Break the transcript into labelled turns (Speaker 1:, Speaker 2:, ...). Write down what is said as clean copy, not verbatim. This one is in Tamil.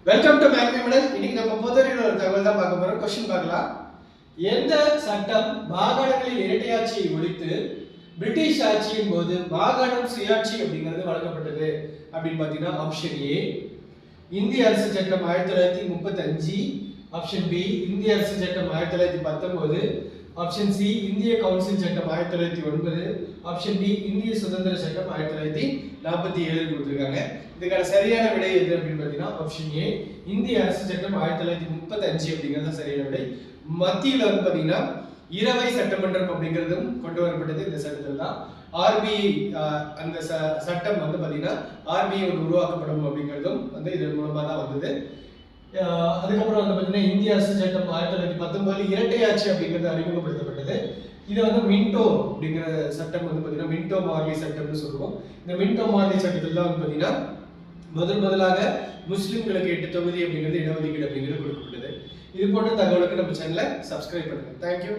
Speaker 1: Welcome to மேக்னிமடல். இன்னைக்கு நம்ம பொதுவரையில் ஒரு தகவல் தான் பார்க்க போறோம். கொஸ்டின் பார்க்கலாம். எந்த சட்டம் மாகாணங்களில் இரட்டையாட்சியை ஒழித்து பிரிட்டிஷ் ஆட்சியின் போது மாகாணம் சுயாட்சி அப்படிங்கிறது வழங்கப்பட்டது அப்படின்னு பார்த்தீங்கன்னா ஆப்ஷன் ஏ இந்திய அரசு சட்டம் 1935, ஆப்ஷன் பி இந்திய அரசு சட்டம் 1919, ஆப்ஷன் சி இந்திய கவுன்சில் சட்டம் 1909, ஆப்ஷன் டி இந்திய சுதந்திர சட்டம் 1947 கொடுத்துருக்காங்க. இதுக்கான சரியான விடை எது அப்படின்னு பார்த்தீங்கன்னா ஆப்ஷன் ஏ இந்திய அரசு சட்டம் 1935 அப்படிங்கிறது சரியான விடை. மத்தியில் வந்து பார்த்தீங்கன்னா இரவை சட்டமன்றம் அப்படிங்கிறதும் கொண்டு வரப்பட்டது இந்த சட்டத்தில் தான். ஆர்பிஐ அந்த சட்டம் வந்து பார்த்தீங்கன்னா ஆர்பிஐ உருவாக்கப்படும் அப்படிங்கிறதும் வந்து இதன் மூலமாக தான் வந்தது. அதுக்கப்புறம் வந்து பார்த்தீங்கன்னா இந்திய அரசு சட்டம் 1919 இரட்டையாட்சி அப்படிங்கிறது அறிமுகப்படுத்தப்பட்டது. இதை வந்து மின்டோ அப்படிங்கிற சட்டம் வந்து பார்த்தீங்கன்னா மின்டோ மார்லி சட்டம்னு சொல்லுவோம். இந்த மின்டோ மார்லி சட்டத்தில் தான் வந்து பார்த்தீங்கன்னா முதலாக முஸ்லிம்களுக்கு 8 தொகுதி அப்படிங்கிறது இடஒதுக்கீடு அப்படிங்கிறது கொடுக்கப்பட்டது. இது போன்ற தகவலுக்கு நம்ம சேனலை சப்ஸ்கிரைப் பண்ணுங்க. தேங்க்யூ.